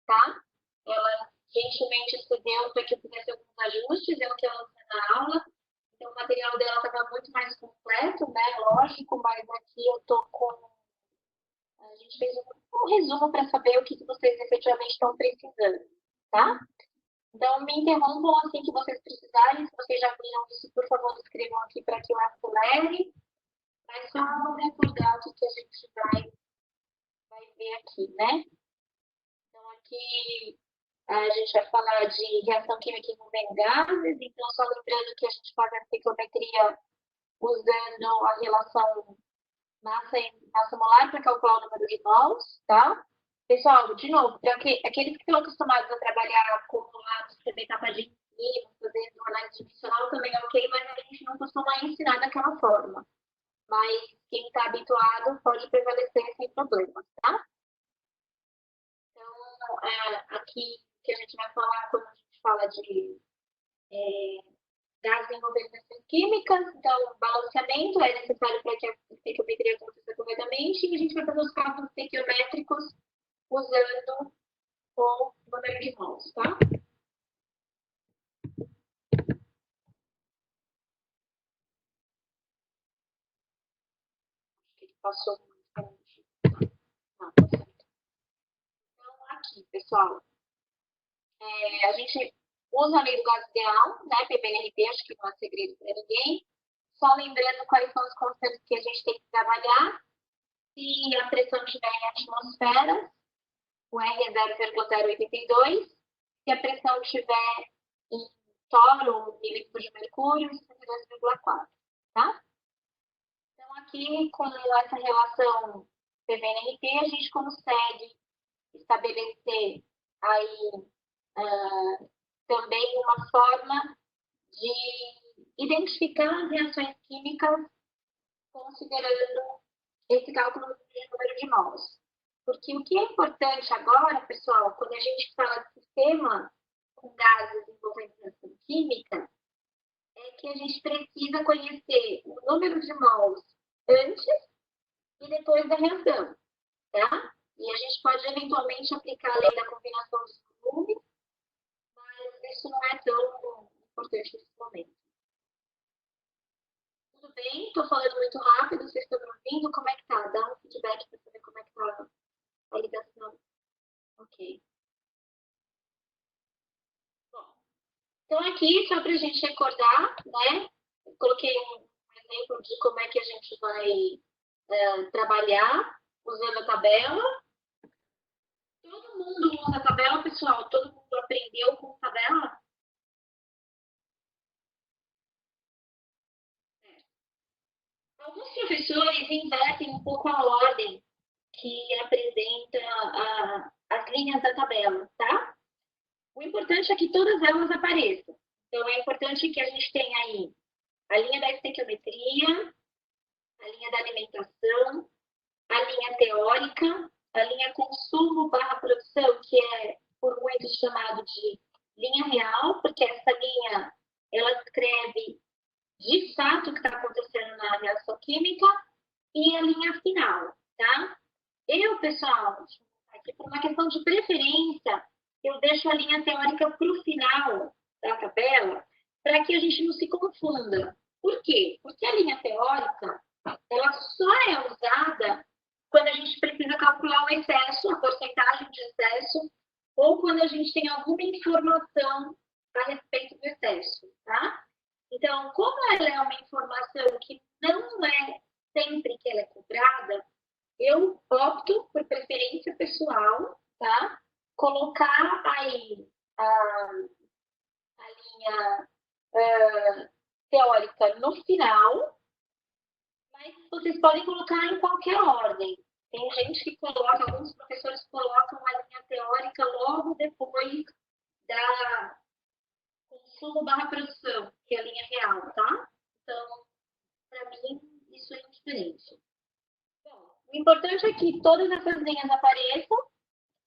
tá? Ela gentilmente cedeu para que eu fizesse alguns ajustes, eu que ela na aula. Então, o material dela estava muito mais completo, né? Lógico, mas aqui eu tô com. A gente fez um resumo para saber o que vocês efetivamente estão precisando, tá? Então, me interrompam assim que vocês precisarem. Se vocês já viram isso, por favor, escrevam aqui para que eu acelere. Mas só vou recordar o que a gente vai ver aqui, né? Então, aqui a gente vai falar de reação química envolvendo gases. Então, só lembrando que a gente faz a estequiometria usando a relação massa molar para calcular o número de mols, tá? Pessoal, de novo, para aqueles que estão acostumados a trabalhar com lados, fazer capa de ensino, fazendo análise dimensional também é ok, mas a gente não costuma ensinar daquela forma. Mas quem está habituado pode prevalecer sem problemas, tá? Então, aqui que a gente vai falar quando a gente fala de gases envolvendo reações químicas, então, balanceamento é necessário para que a estequiometria aconteça corretamente, e a gente vai fazer os cálculos estequiométricos usando o número de mols, tá? Acho que ele passou muito. Então, aqui, pessoal, a gente usa a lei do gás ideal, né, PBNRP, acho que não é segredo para ninguém. Só lembrando quais são os conceitos que a gente tem que trabalhar. Se a pressão estiver em atmosfera, o R é 0,082. Se a pressão estiver em toro, milímetro de mercúrio, 62,4, tá? Então, aqui, com essa relação PV-NRT, a gente consegue estabelecer aí também uma forma de identificar as reações químicas considerando esse cálculo de número de mols. Porque o que é importante agora, pessoal, quando a gente fala de sistema com gases envolvendo reação química, é que a gente precisa conhecer o número de mols antes e depois da reação, tá? E a gente pode eventualmente aplicar a lei da combinação dos volumes, mas isso não é tão importante nesse momento. Tudo bem? Estou falando muito rápido, vocês estão me ouvindo? Como é que tá? Dá um feedback para saber como é que tá a ligação. Ok. Bom, então aqui, só para a gente recordar, né? Eu coloquei um exemplo de como é que a gente vai trabalhar usando a tabela. Todo mundo usa a tabela, pessoal? Todo mundo aprendeu com tabela? Alguns professores invertem um pouco a ordem que apresenta as linhas da tabela, tá? O importante é que todas elas apareçam. Então, é importante que a gente tenha aí a linha da estequiometria, a linha da alimentação, a linha teórica, a linha consumo/produção, que é por muitos chamado de linha real, porque essa linha ela descreve de fato o que está acontecendo na reação química, e a linha final, tá? Eu, pessoal, aqui por uma questão de preferência, eu deixo a linha teórica para o final da tabela, para que a gente não se confunda. Por quê? Porque a linha teórica, ela só é usada quando a gente precisa calcular o excesso, a porcentagem de excesso, ou quando a gente tem alguma informação a respeito do excesso, tá? Então, como ela é uma informação que não é sempre que ela é cobrada, eu opto, por preferência pessoal, tá? Colocar aí a linha teórica no final, mas vocês podem colocar em qualquer ordem. Tem gente que coloca, alguns professores colocam a linha teórica logo depois da consumo/produção, que é a linha real, tá? Então, para mim, isso é indiferente. Bom, o importante é que todas essas linhas apareçam,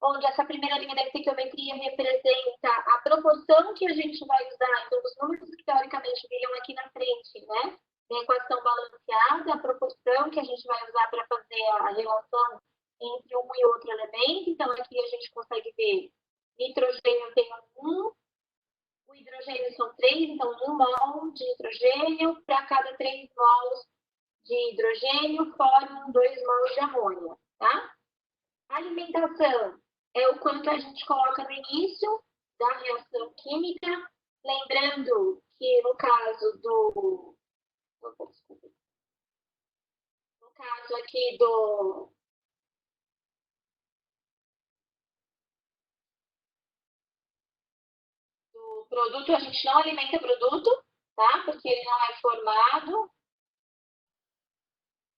onde essa primeira linha da estequiometria representa a proporção que a gente vai usar, então os números que teoricamente viriam aqui na frente, né? A equação balanceada, a proporção que a gente vai usar para fazer a relação entre um e outro elemento. Então, aqui a gente consegue ver nitrogênio eu tenho 1, o hidrogênio são 3, então 1 mol de nitrogênio para cada 3 mols de hidrogênio formam 2 mols de amônia, tá? A alimentação é o quanto a gente coloca no início da reação química, lembrando que no caso no caso aqui do produto, a gente não alimenta produto, tá? Porque ele não é formado.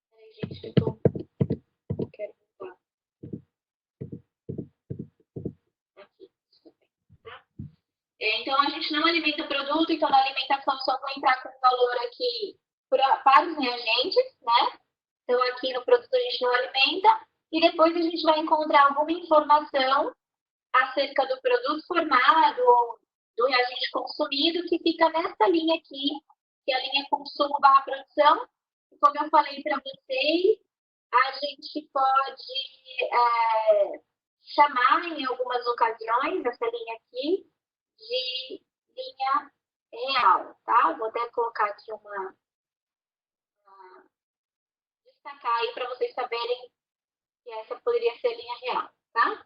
Peraí, gente, eu quero voltar aqui. Tá? Então, a gente não alimenta produto, então na alimentação só vou entrar com o valor aqui para os reagentes, né? Então, aqui no produto a gente não alimenta, e depois a gente vai encontrar alguma informação acerca do produto formado ou do reagente consumido, que fica nessa linha aqui, que é a linha consumo/produção. E como eu falei para vocês, a gente pode chamar em algumas ocasiões essa linha aqui de linha real, tá? Vou até colocar aqui destacar aí para vocês saberem que essa poderia ser linha real, tá?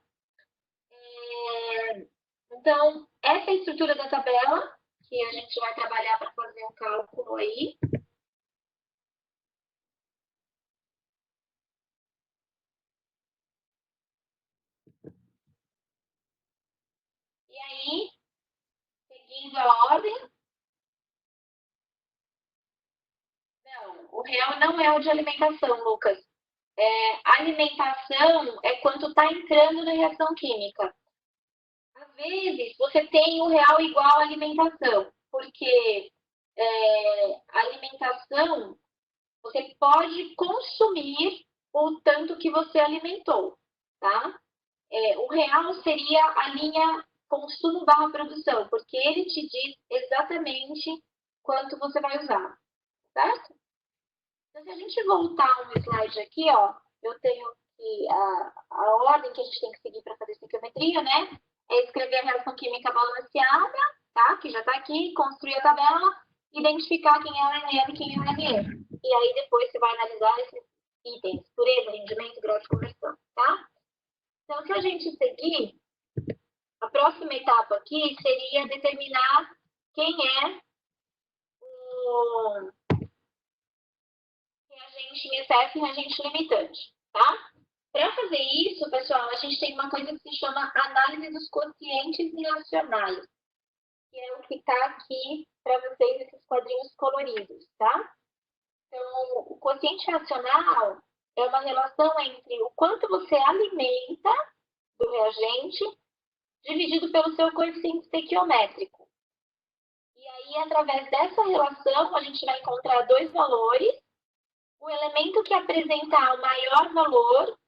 Então, essa é a estrutura da tabela que a gente vai trabalhar para fazer um cálculo aí. E aí, seguindo a ordem, não, o real não é o de alimentação, Lucas. Alimentação é quanto está entrando na reação química. Às vezes, você tem o real igual à alimentação, porque a alimentação, você pode consumir o tanto que você alimentou, tá? O real seria a linha consumo/produção, porque ele te diz exatamente quanto você vai usar, certo? Então, se a gente voltar um slide aqui, ó, eu tenho aqui a ordem que a gente tem que seguir para fazer estequiometria, né? É escrever a reação química balanceada, tá? Que já está aqui, construir a tabela, identificar quem é o NM e quem é o NM. E aí depois você vai analisar esses itens, pureza, rendimento, grau de conversão, tá? Então, se a gente seguir, a próxima etapa aqui seria determinar quem é o reagente em excesso e reagente limitante, tá? Para fazer isso, pessoal, a gente tem uma coisa que se chama análise dos quocientes relacionais, que é o que está aqui para vocês, esses quadrinhos coloridos, tá? Então, o quociente racional é uma relação entre o quanto você alimenta do reagente dividido pelo seu coeficiente estequiométrico. E aí, através dessa relação, a gente vai encontrar dois valores. O elemento que apresentar o maior valor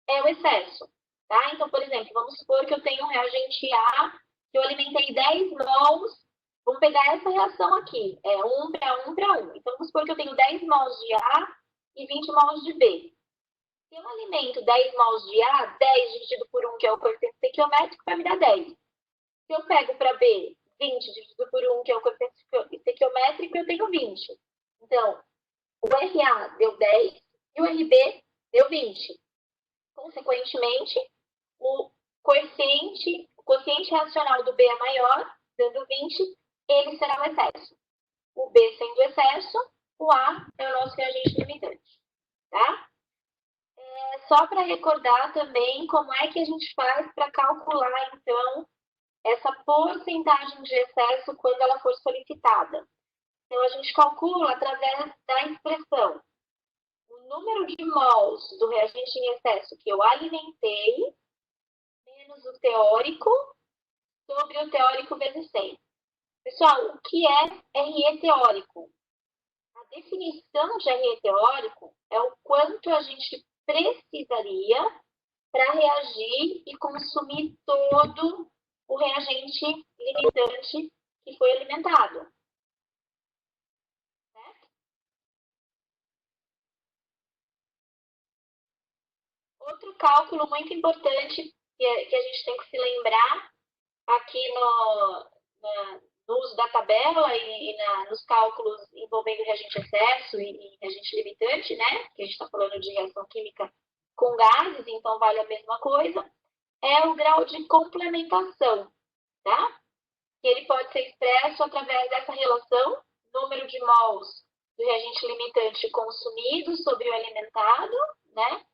é o excesso, tá? Então, por exemplo, vamos supor que eu tenho um reagente A, que eu alimentei 10 mols, vamos pegar essa reação aqui, 1 para 1 para 1. Então, vamos supor que eu tenho 10 mols de A e 20 mols de B. Se eu alimento 10 mols de A, 10 dividido por 1, que é o coeficiente estequiométrico, vai me dar 10. Se eu pego para B, 20 dividido por 1, que é o coeficiente estequiométrico, eu tenho 20. Então, o RA deu 10 e o RB deu 20. Consequentemente, o quociente racional do B é maior, dando 20, ele será o excesso. O B sendo excesso, o A é o nosso reagente limitante. Tá? Só para recordar também como é que a gente faz para calcular, então, essa porcentagem de excesso quando ela for solicitada. Então, a gente calcula através da expressão o número de mols do reagente em excesso que eu alimentei, menos o teórico, sobre o teórico vezes 100. Pessoal, o que é RE teórico? A definição de RE teórico é o quanto a gente precisaria para reagir e consumir todo o reagente limitante que foi alimentado. Certo? Outro cálculo muito importante que a gente tem que se lembrar aqui no uso da tabela e nos cálculos envolvendo reagente excesso e reagente limitante, né? Que a gente está falando de reação química com gases, então vale a mesma coisa, é o grau de complementação, tá? Que ele pode ser expresso através dessa relação, número de mols do reagente limitante consumido sobre o alimentado, né?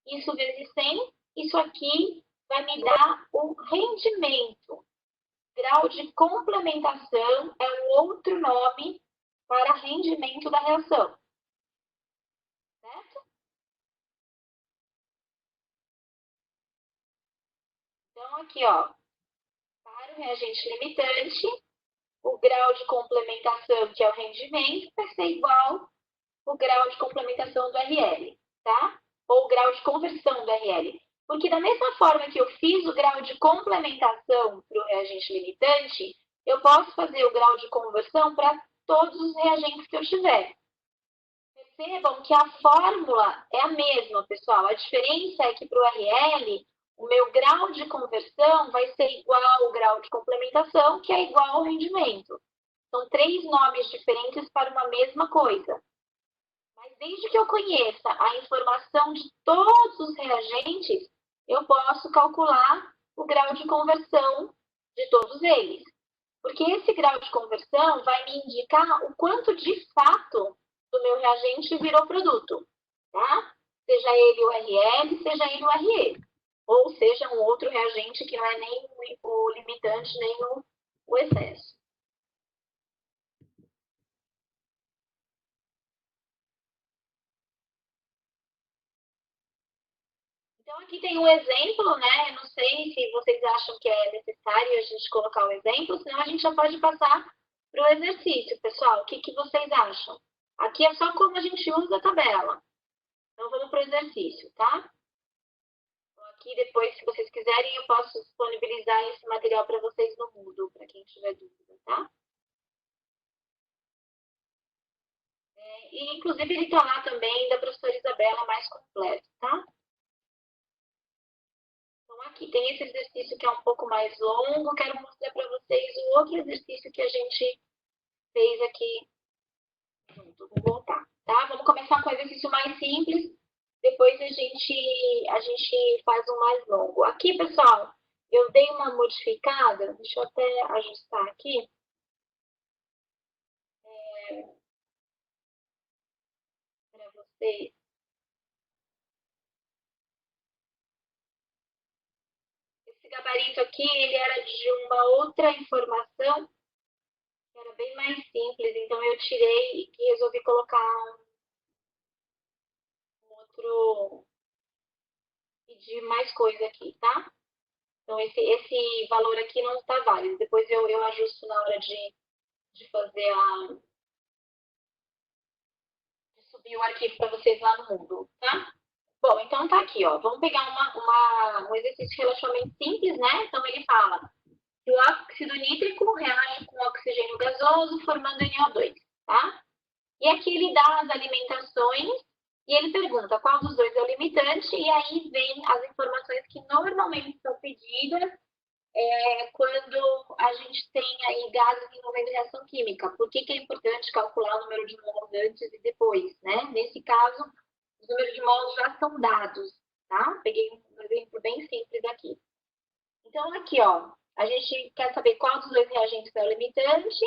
Isso vezes 100, isso aqui vai me dar o rendimento. Grau de complementação é um outro nome para rendimento da reação. Certo? Então, aqui, ó, para o reagente limitante, o grau de complementação, que é o rendimento, vai ser igual ao grau de complementação do RL, tá? Ou o grau de conversão do RL. Porque da mesma forma que eu fiz o grau de complementação para o reagente limitante, eu posso fazer o grau de conversão para todos os reagentes que eu tiver. Percebam que a fórmula é a mesma, pessoal. A diferença é que para o RL, o meu grau de conversão vai ser igual ao grau de complementação, que é igual ao rendimento. São três nomes diferentes para uma mesma coisa. Mas desde que eu conheça a informação de todos os reagentes, eu posso calcular o grau de conversão de todos eles. Porque esse grau de conversão vai me indicar o quanto de fato do meu reagente virou produto, tá? Seja ele o RL, seja ele o RE. Ou seja, um outro reagente que não é nem o limitante, nem o excesso. Então, aqui tem um exemplo, né? Eu não sei se vocês acham que é necessário a gente colocar o exemplo, senão a gente já pode passar para o exercício, pessoal. O que vocês acham? Aqui é só como a gente usa a tabela. Então, vamos para o exercício, tá? Então, aqui depois, se vocês quiserem, eu posso disponibilizar esse material para vocês no Moodle, para quem tiver dúvida, tá? E, inclusive, ele está lá também, da professora Isabela, mais completo, tá? Então, aqui tem esse exercício que é um pouco mais longo. Quero mostrar para vocês o outro exercício que a gente fez aqui junto. Vou voltar, tá? Vamos começar com o exercício mais simples. Depois a gente faz um mais longo. Aqui, pessoal, eu dei uma modificada. Deixa eu até ajustar aqui. Para vocês. Esse gabarito aqui, ele era de uma outra informação, que era bem mais simples. Então, eu tirei e resolvi colocar um outro, pedir mais coisa aqui, tá? Então, esse valor aqui não está válido. Depois eu ajusto na hora de fazer de subir o arquivo para vocês lá no Moodle, tá? Bom, então tá aqui, ó. Vamos pegar um exercício relativamente simples, né? Então, ele fala que o óxido nítrico reage com oxigênio gasoso, formando NO2, tá? E aqui ele dá as alimentações e ele pergunta qual dos dois é o limitante, e aí vem as informações que normalmente são pedidas quando a gente tem aí gases envolvendo reação química. Por que é importante calcular o número de mols antes e depois, né? Nesse caso, os números de mols já são dados, tá? Peguei um exemplo bem simples aqui. Então, aqui, ó, a gente quer saber qual dos dois reagentes é o limitante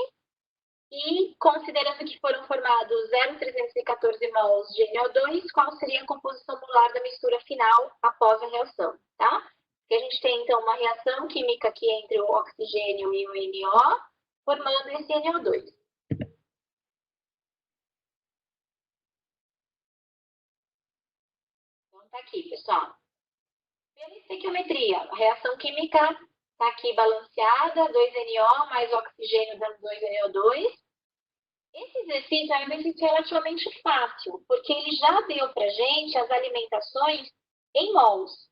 e, considerando que foram formados 0,314 mols de NO2, qual seria a composição molar da mistura final após a reação, tá? Que a gente tem, então, uma reação química aqui entre o oxigênio e o NO, formando esse NO2. Então, tá aqui, pessoal. Pela estequiometria, a reação química está aqui balanceada, 2NO mais oxigênio dando 2NO2. Esse exercício é um exercício relativamente fácil, porque ele já deu para gente as alimentações em mols.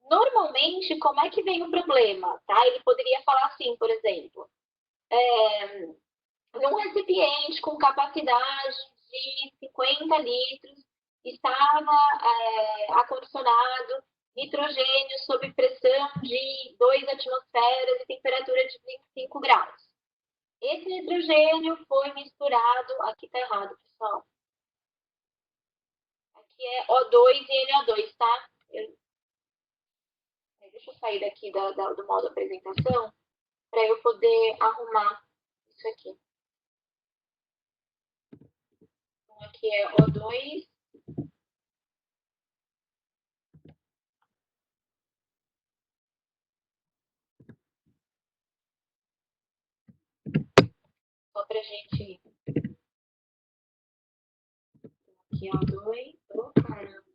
Normalmente, como é que vem o problema? Tá? Ele poderia falar assim, por exemplo, num recipiente com capacidade de 50 litros, estava acondicionado nitrogênio sob pressão de 2 atmosferas e temperatura de 25 graus. Esse nitrogênio foi misturado, aqui tá errado, pessoal. Aqui é O2 e NO2, tá? Deixa eu sair daqui do modo apresentação, para eu poder arrumar isso aqui. Então, aqui é O2. Só para a gente... Aqui é O2. Oh, caramba.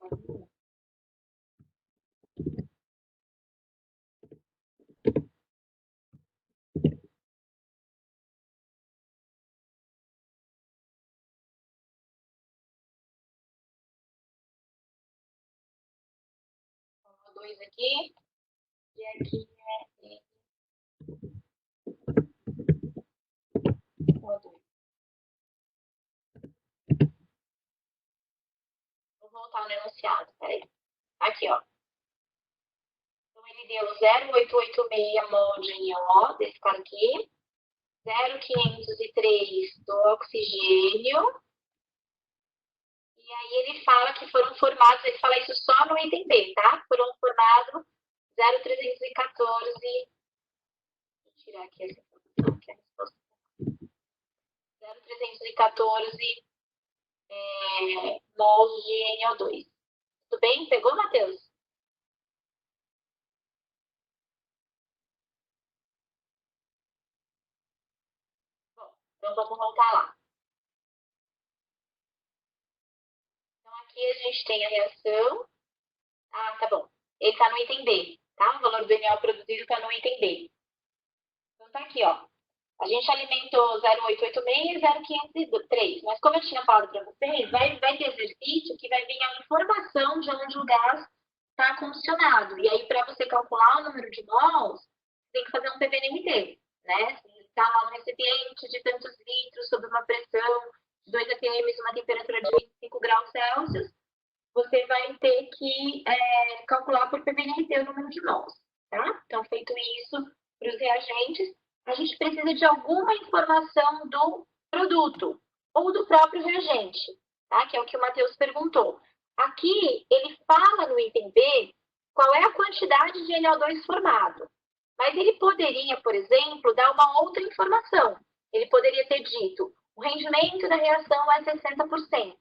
O2 aqui. E aqui é O2. Vou voltar no enunciado, peraí. Aqui, ó. Então, ele deu 0,886 mol de NO, desse cara aqui. 0,503 do oxigênio. E aí ele fala que foram formados, ele fala isso só no item B, tá? Foram formados 0,314. Vou tirar aqui essa informação, que é a resposta. 0,314 mols de NO2. Tudo bem? Pegou, Matheus? Bom, então vamos voltar lá. Então aqui a gente tem a reação. Ah, tá bom. Ele está no item B, tá? O valor do NO produzido está no item B. Então tá aqui, ó. A gente alimentou 0,886 e 0,503. Mas como eu tinha falado para vocês, vai ter exercício que vai vir a informação de onde o gás está condicionado. E aí, para você calcular o número de mols, tem que fazer um PVNMT, né? Está lá um recipiente de tantos litros sob uma pressão de 2 atm e uma temperatura de 25 graus Celsius, você vai ter que calcular por PVNMT o número de mols, tá? Então, feito isso para os reagentes, a gente precisa de alguma informação do produto ou do próprio reagente, tá? Que é o que o Matheus perguntou. Aqui, ele fala no item B qual é a quantidade de NO2 formado. Mas ele poderia, por exemplo, dar uma outra informação. Ele poderia ter dito, o rendimento da reação é 60%.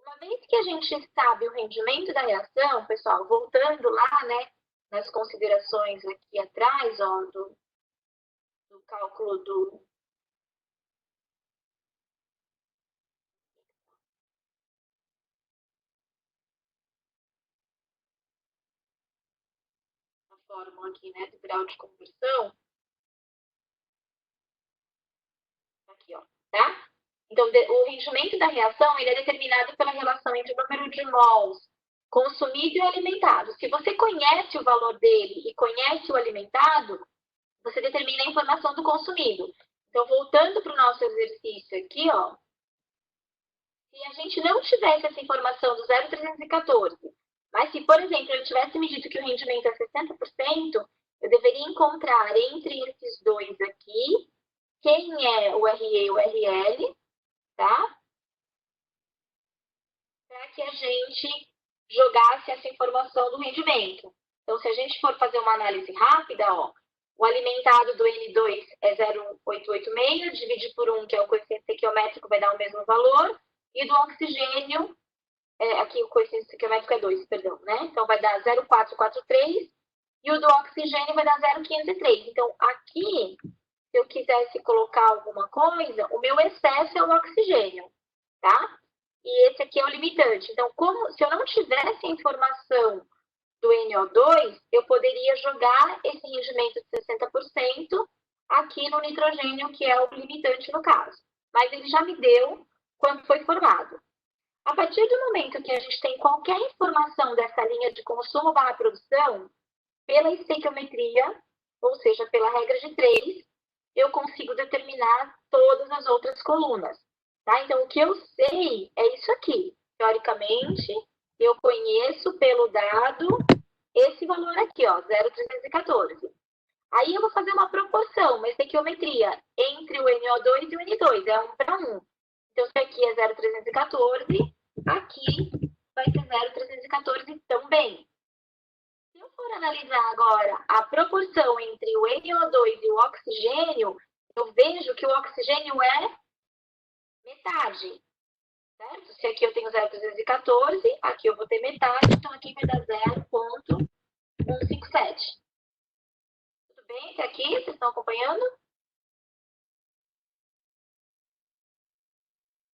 Uma vez que a gente sabe o rendimento da reação, pessoal, voltando lá, né, nas considerações aqui atrás, ó, do cálculo do... a fórmula aqui, né, do grau de conversão. Aqui, ó, tá? Então, o rendimento da reação, ele é determinado pela relação entre o número de mols consumido e alimentado. Se você conhece o valor dele e conhece o alimentado, você determina a informação do consumido. Então, voltando para o nosso exercício aqui, ó, se a gente não tivesse essa informação do 0,314, mas se, por exemplo, eu tivesse me dito que o rendimento é 60%, eu deveria encontrar entre esses dois aqui quem é o RE e o RL, tá? Para que a gente jogasse essa informação do rendimento. Então, se a gente for fazer uma análise rápida, ó, o alimentado do N2 é 0,886, divide por 1, que é o coeficiente estequiométrico, vai dar o mesmo valor, e do oxigênio, aqui o coeficiente estequiométrico é 2, perdão, né? Então, vai dar 0,443, e o do oxigênio vai dar 0,503. Então, aqui, se eu quisesse colocar alguma coisa, o meu excesso é o oxigênio, tá? E esse aqui é o limitante. Então, se eu não tivesse a informação do NO2, eu poderia jogar esse rendimento de 60% aqui no nitrogênio, que é o limitante no caso. Mas ele já me deu quando foi formado. A partir do momento que a gente tem qualquer informação dessa linha de consumo barra produção, pela estequiometria, ou seja, pela regra de 3, eu consigo determinar todas as outras colunas. Tá? Então, o que eu sei é isso aqui. Teoricamente, eu conheço pelo dado esse valor aqui, ó, 0,314. Aí eu vou fazer uma proporção, uma estequiometria entre o NO2 e o N2, é 1 para 1. Então, se aqui é 0,314, aqui vai ser 0,314 também. Se eu for analisar agora a proporção entre o NO2 e o oxigênio, eu vejo que o oxigênio é metade, certo? Se aqui eu tenho 0,314, aqui eu vou ter metade, então aqui vai dar 0,157. Tudo bem até aqui? Vocês estão acompanhando?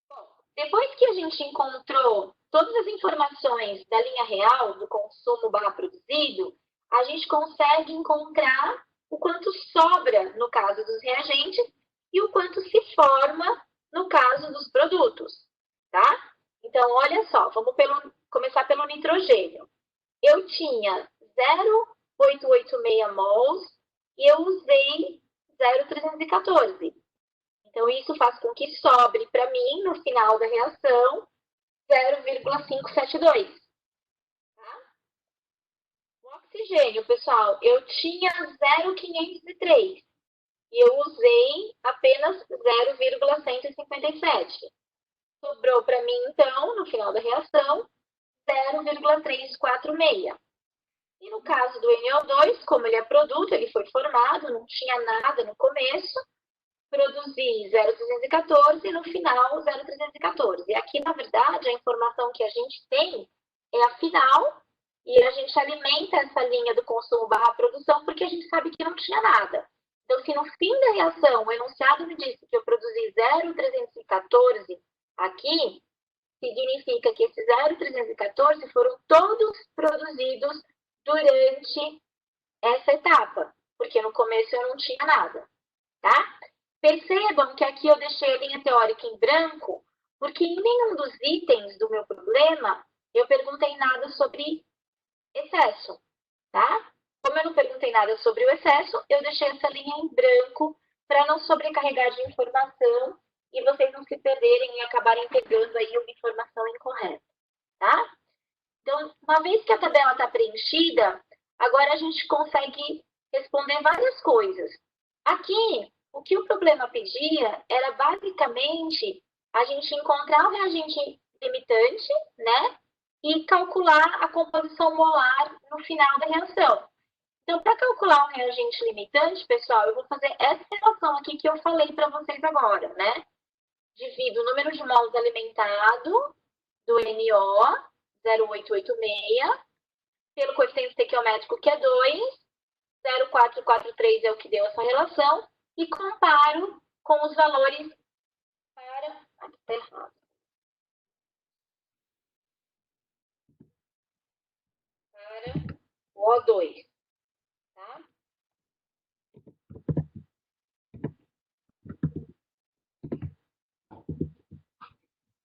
Bom, depois que a gente encontrou todas as informações da linha real, do consumo barra produzido, a gente consegue encontrar o quanto sobra no caso dos reagentes e o quanto se forma no caso dos produtos, tá? Então, olha só, vamos começar pelo nitrogênio. Eu tinha 0,886 mols e eu usei 0,314. Então, isso faz com que sobre para mim, no final da reação, 0,572. Tá? O oxigênio, pessoal, eu tinha 0,503 e eu usei apenas 0,157. Sobrou para mim, então, no final da reação, 0,346. E no caso do NO2, como ele é produto, ele foi formado, não tinha nada no começo, produzi 0,314 e no final 0,314. E aqui, na verdade, a informação que a gente tem é a final e a gente alimenta essa linha do consumo barra produção porque a gente sabe que não tinha nada. Então, se no fim da reação o enunciado me disse que eu produzi 0,314 aqui, significa que esses 0,314 foram todos produzidos durante essa etapa, porque no começo eu não tinha nada, tá? Percebam que aqui eu deixei a linha teórica em branco, porque em nenhum dos itens do meu problema eu perguntei nada sobre excesso, tá? Como eu não perguntei nada sobre o excesso, eu deixei essa linha em branco para não sobrecarregar de informação e vocês não se perderem e acabarem pegando aí uma informação incorreta, tá? Então, uma vez que a tabela está preenchida, agora a gente consegue responder várias coisas. Aqui, o que o problema pedia era basicamente a gente encontrar o reagente limitante, né? E calcular a composição molar no final da reação. Então, para calcular o reagente limitante, pessoal, eu vou fazer essa relação aqui que eu falei para vocês agora, né? Divido o número de mols alimentado do NO, 0,886, pelo coeficiente estequiométrico, que é 2, 0,443 é o que deu essa relação, e comparo com os valores para... Aqui está errado. Para o O2. Tá?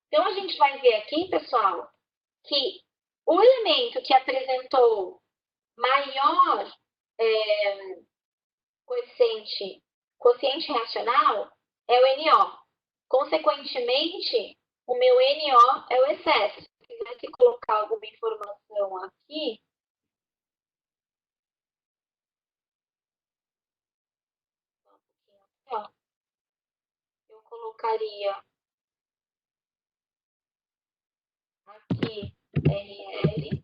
Então, a gente vai ver aqui, pessoal, que o elemento que apresentou maior quociente reacional é o NO. Consequentemente, o meu NO é o excesso. Se quisesse colocar alguma informação aqui, eu colocaria aqui RL.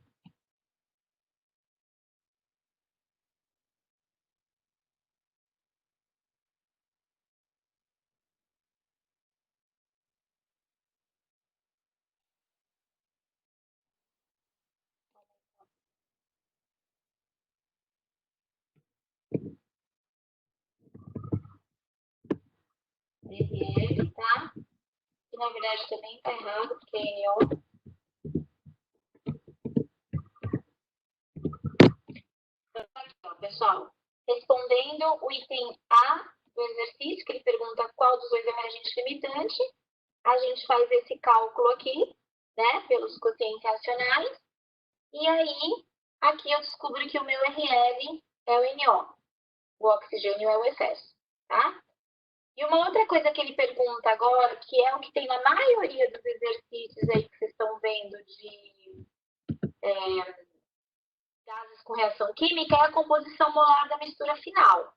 RL, tá? Que na verdade também está errado, porque é NO. Então, aqui, pessoal, respondendo o item A do exercício, que ele pergunta qual dos dois é o reagente limitante, a gente faz esse cálculo aqui, né, pelos quocientes racionais, e aí, aqui eu descubro que o meu RL é o NO, o oxigênio é o excesso, tá? E uma outra coisa que ele pergunta agora, que é o que tem na maioria dos exercícios aí que vocês estão vendo de gases com reação química é a composição molar da mistura final.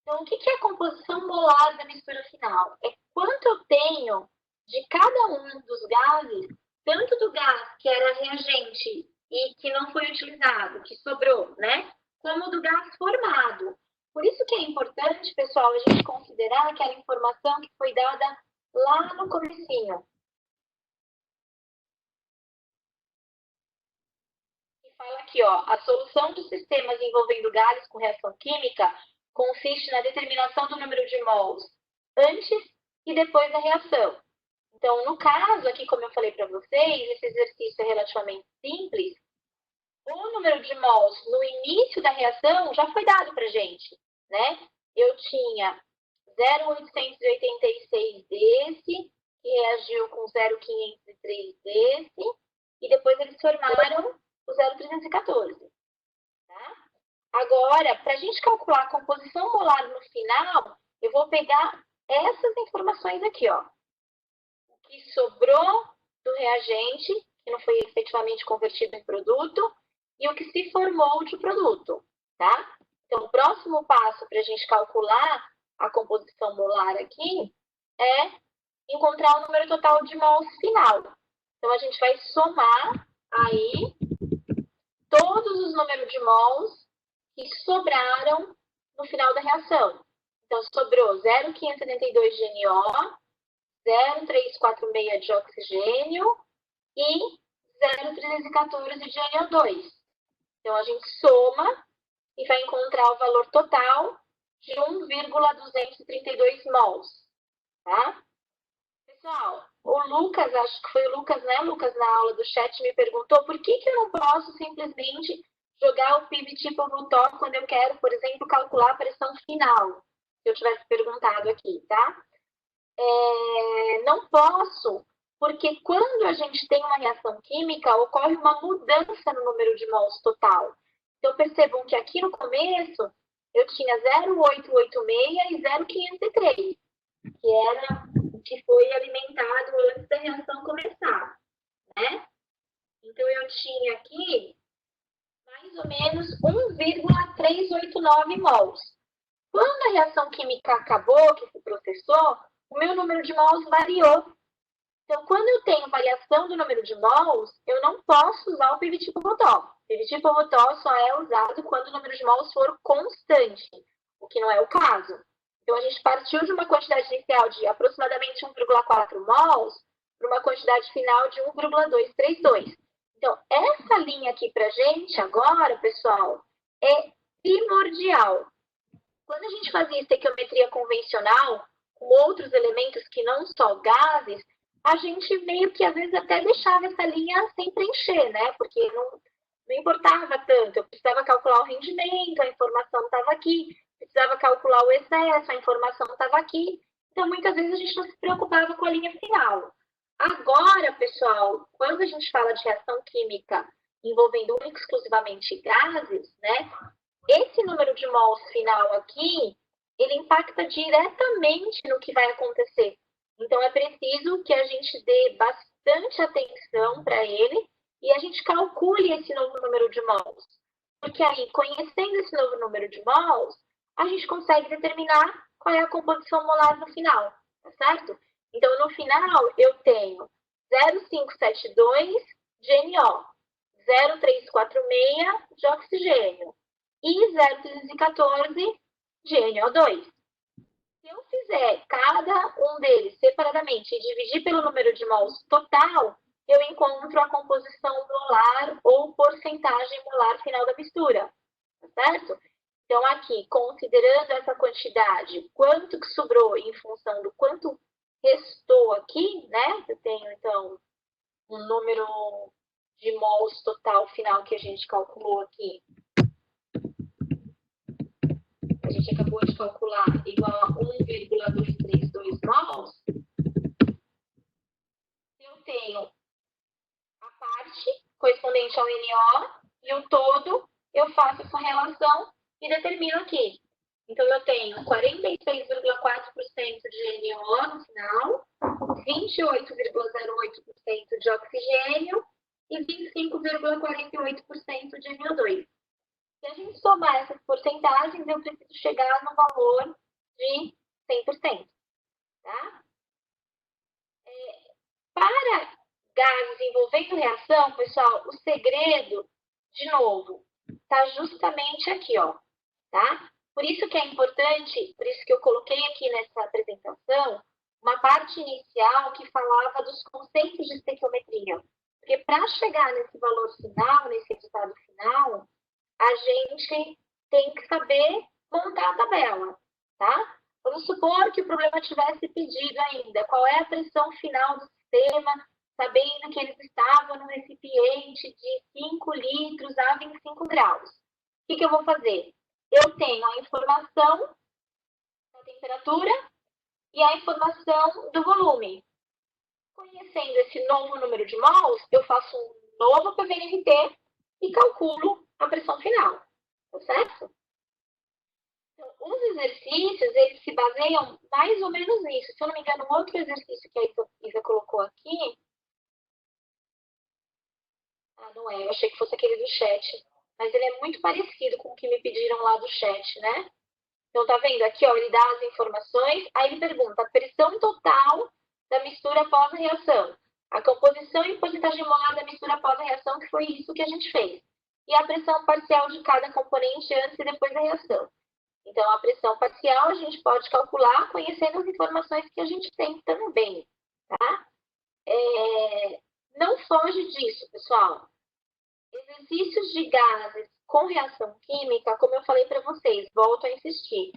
Então, o que é a composição molar da mistura final? É quanto eu tenho de cada um dos gases, tanto do gás que era reagente e que não foi utilizado, que sobrou, né? Como do gás formado. Por isso que é importante, pessoal, a gente considerar aquela informação que foi dada lá no comecinho. Que fala aqui, ó, a solução dos sistemas envolvendo gases com reação química consiste na determinação do número de mols antes e depois da reação. Então, no caso aqui, como eu falei para vocês, esse exercício é relativamente simples. O número de mols no início da reação já foi dado para a gente, né? Eu tinha 0,886 desse, que reagiu com 0,503 desse, e depois eles formaram o 0,314. Tá? Agora, para a gente calcular a composição molar no final, eu vou pegar essas informações aqui, ó. O que sobrou do reagente, que não foi efetivamente convertido em produto, e o que se formou de produto, tá? Então, o próximo passo para a gente calcular a composição molar aqui é encontrar o número total de mols final. Então, a gente vai somar aí todos os números de mols que sobraram no final da reação. Então, sobrou 0,572 de NO, 0,346 de oxigênio e 0,314 de NO2. Então, a gente soma e vai encontrar o valor total de 1,232 mols. Tá? Pessoal, o Lucas, acho que foi o Lucas, né, Lucas, na aula do chat, me perguntou por que eu não posso simplesmente jogar o PIB tipo Votor quando eu quero, por exemplo, calcular a pressão final, se eu tivesse perguntado aqui, tá? Não posso, porque quando a gente tem uma reação química, ocorre uma mudança no número de mols total. Então, percebam que aqui no começo, eu tinha 0,886 e 0,503, que era o que foi alimentado antes da reação começar, né? Então, eu tinha aqui mais ou menos 1,389 mols. Quando a reação química acabou, que se processou, o meu número de mols variou. Então, quando eu tenho variação do número de mols, eu não posso usar o PV-tipo-Votor. O PV-tipo-Votor só é usado quando o número de mols for constante, o que não é o caso. Então, a gente partiu de uma quantidade inicial de aproximadamente 1,4 mols para uma quantidade final de 1,232. Então, essa linha aqui para a gente agora, pessoal, é primordial. Quando a gente fazia estequiometria convencional, com outros elementos que não só gases, a gente meio que às vezes até deixava essa linha sem preencher, né? Porque não importava tanto. Eu precisava calcular o rendimento, a informação estava aqui. Precisava calcular o excesso, a informação estava aqui. Então, muitas vezes a gente não se preocupava com a linha final. Agora, pessoal, quando a gente fala de reação química envolvendo única e exclusivamente gases, né? Esse número de mols final aqui, ele impacta diretamente no que vai acontecer. Então, é preciso que a gente dê bastante atenção para ele e a gente calcule esse novo número de mols. Porque aí, conhecendo esse novo número de mols, a gente consegue determinar qual é a composição molar no final, tá certo? Então, no final, eu tenho 0,572 de NO, 0,346 de oxigênio e 0,314 de NO2. Se eu fizer cada um deles separadamente e dividir pelo número de mols total, eu encontro a composição molar ou porcentagem molar final da mistura, tá certo? Então, aqui, considerando essa quantidade, quanto que sobrou em função do quanto restou aqui, né? Eu tenho, então, um número de mols total final que a gente calculou aqui. A gente acabou de calcular igual a 1,232 mols, eu tenho a parte correspondente ao NO e o todo, eu faço essa relação e determino aqui. Então, eu tenho 46,4% de NO no final, 28,08% de oxigênio e 25,48% de NO2. Se a gente somar essas porcentagens, eu preciso chegar no valor de 100%. Tá? Para gases envolvendo reação, pessoal, o segredo, de novo, está justamente aqui, ó, tá? Por isso que é importante, por isso que eu coloquei aqui nessa apresentação, uma parte inicial que falava dos conceitos de estequiometria. Porque para chegar nesse valor final, nesse resultado final, a gente tem que saber montar a tabela, tá? Vamos supor que o problema tivesse pedido ainda qual é a pressão final do sistema, sabendo que eles estavam num recipiente de 5 litros a 25 graus. O que eu vou fazer? Eu tenho a informação da temperatura e a informação do volume. Conhecendo esse novo número de mols, eu faço um novo PVNT e calculo a pressão final. Tá certo? Então, os exercícios, eles se baseiam mais ou menos nisso. Se eu não me engano, outro exercício que a Isa colocou aqui... Ah, não é. Eu achei que fosse aquele do chat. Mas ele é muito parecido com o que me pediram lá do chat, né? Então, tá vendo? Aqui, ó, ele dá as informações, aí ele pergunta a pressão total da mistura após a reação, a composição e porcentagem molar da mistura após a reação, que foi isso que a gente fez, e a pressão parcial de cada componente antes e depois da reação. Então, a pressão parcial a gente pode calcular conhecendo as informações que a gente tem também, tá? Não foge disso, pessoal. Exercícios de gases com reação química, como eu falei para vocês, volto a insistir.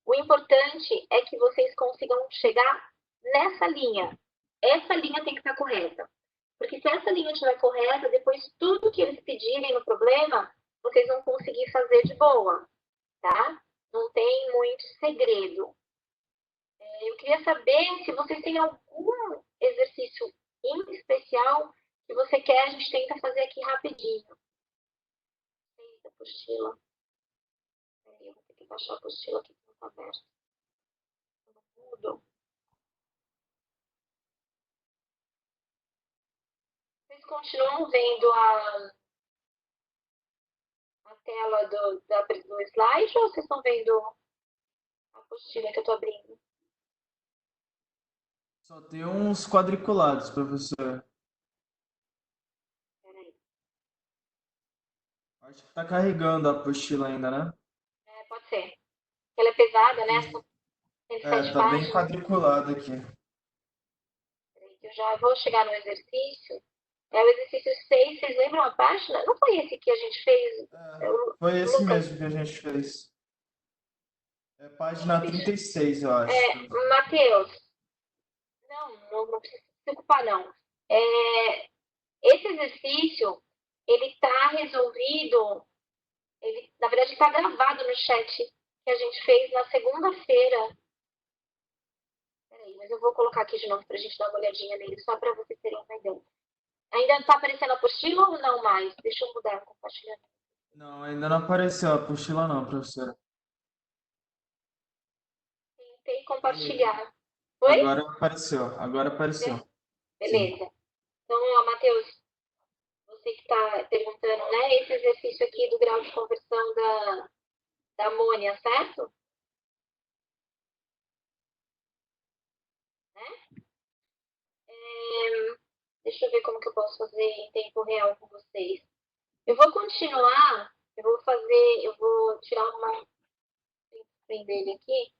O importante é que vocês consigam chegar nessa linha. Essa linha tem que estar correta. Porque se essa linha estiver correta, depois tudo que eles pedirem no problema, vocês vão conseguir fazer de boa, tá? Não tem muito segredo. Eu queria saber se vocês têm algum exercício em especial que você quer, a gente tenta fazer aqui rapidinho. Eita, apostila. Peraí, eu vou ter que baixar a apostila aqui que não está aberta. Tudo. Vocês continuam vendo a tela do slide ou vocês estão vendo a apostila que eu estou abrindo? Só tem uns quadriculados, professor. Peraí. Acho que tá carregando a apostila ainda, né? Pode ser. Ela é pesada, né? São É, 107 tá bem páginas. quadriculado aqui. Peraí, eu já vou chegar no exercício. É o exercício 6, vocês lembram a página? Não foi esse que a gente fez, Foi esse Lucas? mesmo que a gente fez. É página 36, eu acho, professor. Matheus, não precisa se preocupar, não. Esse exercício, ele está resolvido, ele, na verdade, está gravado no chat que a gente fez na segunda-feira. Peraí, mas eu vou colocar aqui de novo para a gente dar uma olhadinha nele, só para vocês terem uma ideia. Ainda está aparecendo a apostila ou não mais? Deixa eu mudar o compartilhamento. Não, ainda não apareceu a apostila não, professora. Tentei Aí, compartilhar. Oi? agora apareceu. Sim. Beleza. Então, ó, Matheus, você que está perguntando, né? Esse exercício aqui do grau de conversão da amônia, certo? Né? Deixa eu ver como que eu posso fazer em tempo real com vocês. Eu vou continuar, eu vou tirar uma print dele aqui.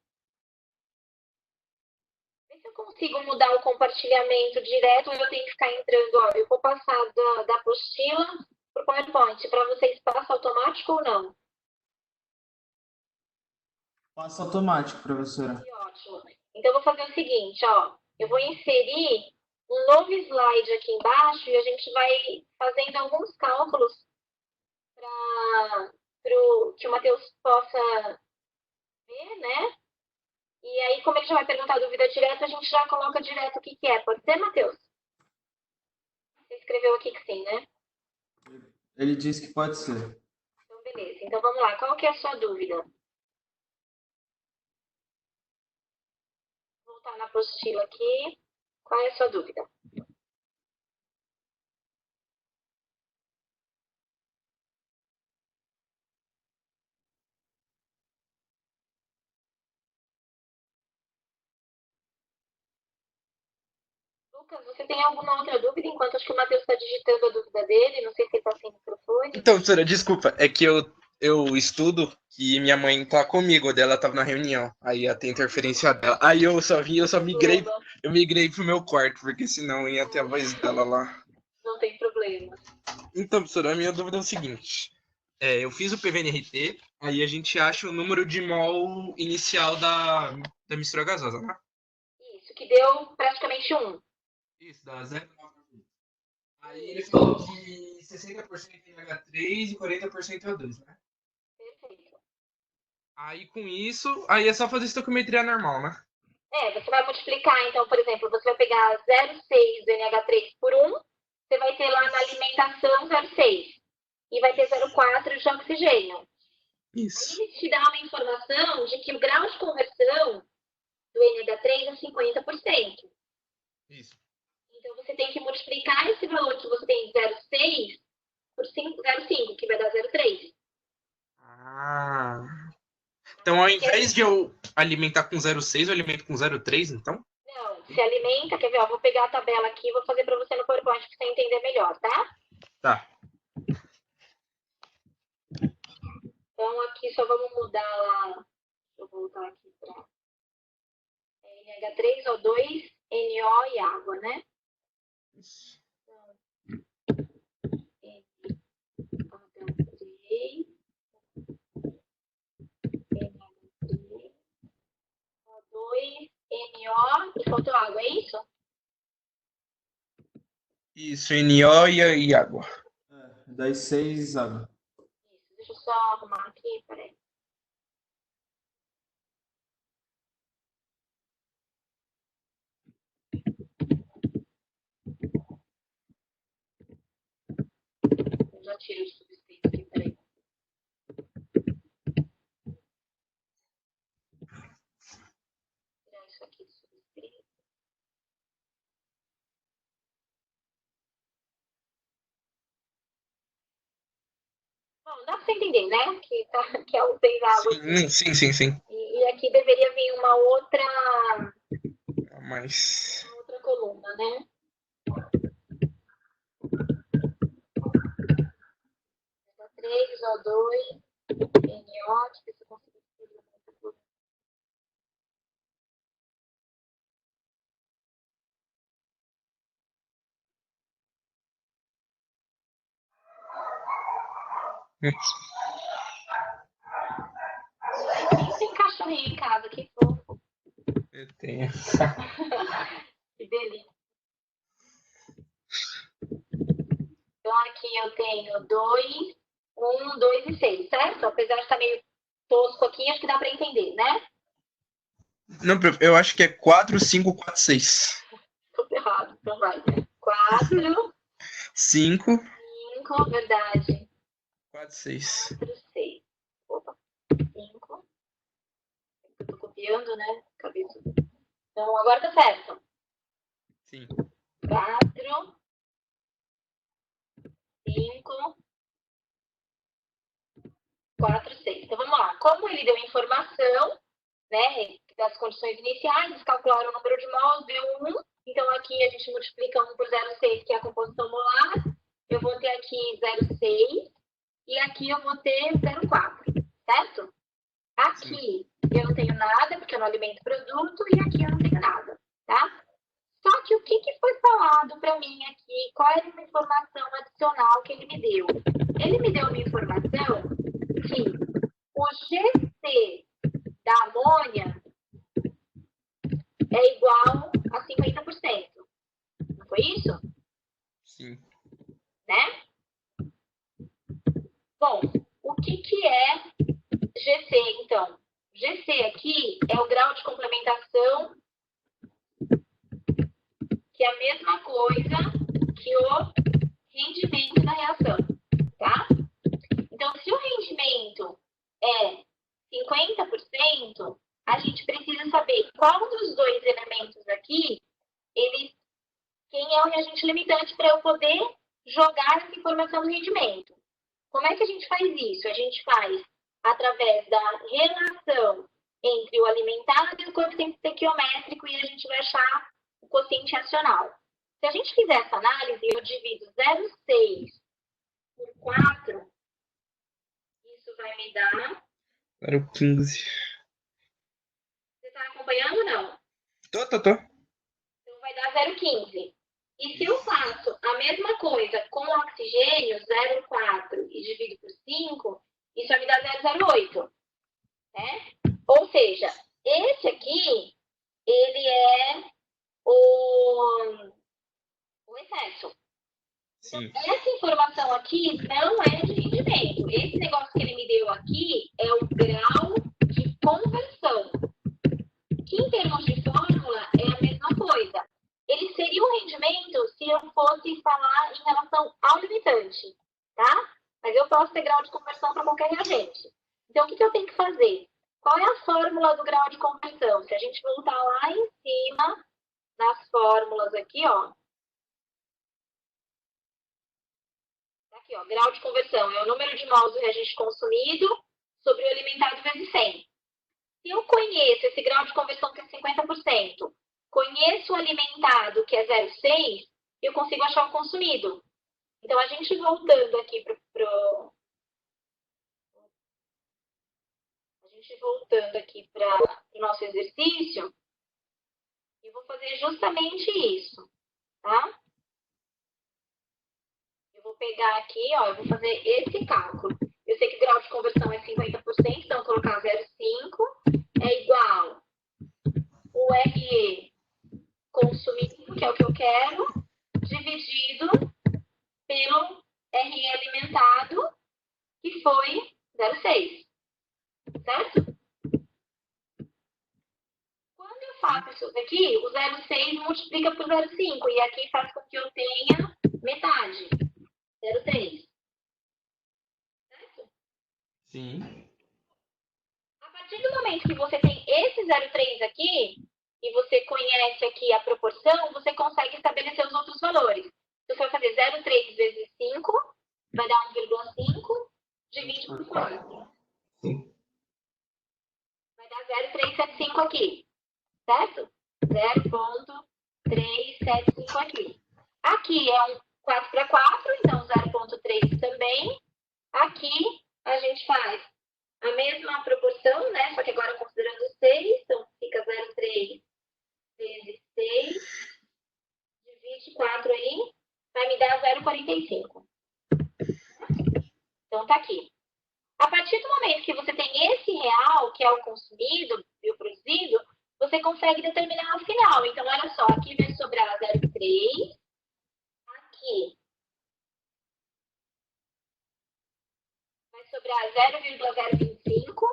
Ver se eu consigo mudar o compartilhamento direto ou eu tenho que ficar entrando. Olha, eu vou passar da apostila para o PowerPoint. Para vocês, passa automático ou não? Passo automático, professora. Que ótimo. Então, eu vou fazer o seguinte, ó. Eu vou inserir um novo slide aqui embaixo e a gente vai fazendo alguns cálculos para que o Matheus possa ver, né? E aí, como ele já vai perguntar dúvida direta, a gente já coloca direto o que é. Pode ser, Matheus? Você escreveu aqui que sim, né? Ele disse que pode ser. Então, beleza. Então, vamos lá. Qual que é a sua dúvida? Vou voltar na apostila aqui. Qual é a sua dúvida? Lucas, você tem alguma outra dúvida? Enquanto acho que o Matheus está digitando a dúvida dele, não sei se ele está sem microfone. Então, professora, desculpa, é que eu estudo e minha mãe tá comigo, dela tava na reunião, aí ia ter interferência dela. Aí eu só migrei, Problema, eu migrei pro meu quarto, porque senão ia ter a voz dela lá. não tem problema. Então, professora, a minha dúvida é o seguinte. Eu fiz o PVNRT, aí a gente acha o número de mol inicial da mistura gasosa, né? Isso, que deu praticamente um. Isso, dá 0,9%. Aí ele falou que 60% é NH3 e 40% é O2, né? Perfeito. Aí com isso, aí é só fazer estoquiometria normal, né? Você vai multiplicar, então, por exemplo, você vai pegar 0,6 do NH3 por 1, você vai ter lá na alimentação 0,6 e vai ter 0,4 de oxigênio. Aí Isso. ele te dá uma informação de que o grau de conversão do NH3 é 50%. Isso. Então, você tem que multiplicar esse valor que você tem de 0,6 por 0,5, que vai dar 0,3. Ah. Então, ao invés de eu alimentar com 0,6, eu alimento com 0,3, então? Não, se alimenta, quer ver? Ó, vou pegar a tabela aqui e vou fazer para você no PowerPoint para você entender melhor, tá? Tá. Então, aqui só vamos mudar lá. Deixa eu voltar aqui para NH3O2, NO e água, né? Então, NH3, NH3, O2, NO e faltou água, é isso? Isso, NO e água. Das 6 água. Isso, deixa eu só arrumar aqui, peraí. Eu já tiro o subscrito aqui, peraí. Tirar isso aqui do subscrito. Bom, dá pra você entender, né? Que é o 6 água aqui. Sim. E aqui deveria vir uma outra Mas. coluna, né? Três O2, NO, deixa eu ver se eu consigo escrever outra coluna. Tem cachorrinho em casa, que fofo. Eu tenho. Que delícia. Então aqui eu tenho 2, 1, 2 e 6, certo? Apesar de estar meio tosco aqui, acho que dá para entender, né? Não, eu acho que é 4, 5, 4, 6. Tudo errado, então vai. 4, 5, 5, verdade. 4, 6. 4, 6. Opa, 5. Eu tô copiando, né? Cabeça. Então agora tá certo. Sim. 4, 5, 4, 6. Então vamos lá. Como ele deu informação, né, das condições iniciais, eles calcularam o número de mols, deu 1. Então aqui a gente multiplica 1 por 0,6, que é a composição molar. Eu vou ter aqui 0,6 e aqui eu vou ter 0,4, certo? Aqui eu não tenho nada, porque eu não alimento produto, e aqui eu não tenho nada, tá? Só que o que foi falado para mim aqui? Qual era uma informação adicional que ele me deu? Ele me deu uma informação que o GC da amônia é igual a 50%. Não foi isso? Sim. Né? Bom, o que é GC, então? GC aqui é o grau de complementação, que é a mesma coisa que o rendimento da reação, tá? Então, se o rendimento é 50%, a gente precisa saber qual dos dois elementos aqui, quem é o reagente limitante para eu poder jogar essa informação no rendimento. Como é que a gente faz isso? A gente faz através da relação entre o alimentado e o coeficiente estequiométrico e a gente vai achar o quociente racional. Se a gente fizer essa análise, eu divido 0,6 por 4, isso vai me dar... Era o 15. Você está acompanhando ou não? Tô. Então vai dar 0,15. E se eu faço a mesma coisa com oxigênio, 0,4 e divido por 5, isso vai me dar 0,08. Né? Ou seja, esse aqui, ele é o excesso. Então, Sim. essa informação aqui não é de rendimento. Esse negócio que ele me deu aqui é o grau de conversão. Que em termos de fórmula é a mesma coisa. Ele seria um rendimento se eu fosse falar em relação ao limitante, tá? Mas eu posso ter grau de conversão para qualquer reagente. Então, o que eu tenho que fazer? Qual é a fórmula do grau de conversão? Se a gente voltar lá em cima, nas fórmulas aqui, ó. Aqui, ó, grau de conversão é o número de mols do reagente consumido sobre o alimentado vezes 100. Se eu conheço esse grau de conversão que é 50%, conheço o alimentado que é 0,6, eu consigo achar o consumido. Então, a gente voltando aqui para o nosso exercício, eu vou fazer justamente isso, tá? Eu vou pegar aqui, ó, eu vou fazer esse cálculo. Eu sei que o grau de conversão é 50%, então vou colocar 0,5 é igual o RE consumido, que é o que eu quero, dividido pelo RE alimentado, que foi 0,6. Certo? Quando eu faço isso daqui, o 0,6 multiplica por 0,5. E aqui faz com que eu tenha metade. 0,3. Certo? Sim. A partir do momento que você tem esse 0,3 aqui, e você conhece aqui a proporção, você consegue estabelecer os outros valores. Então, você vai fazer 0,3 vezes 5, vai dar 1,5, divide por 4. Sim. Vai dar 0,375 aqui, certo? 0,375 aqui. Aqui é um 4 para 4, então 0,3 também. Aqui a gente faz a mesma proporção, né? Só que agora considerando 6, então fica 0,3 vezes 6, divide 4 aí, vai me dar 0,45. Então tá aqui. A partir do momento que você tem esse real, que é o consumido e o produzido, você consegue determinar o final. Então, olha só, aqui vai sobrar 0,3, aqui vai sobrar 0,025.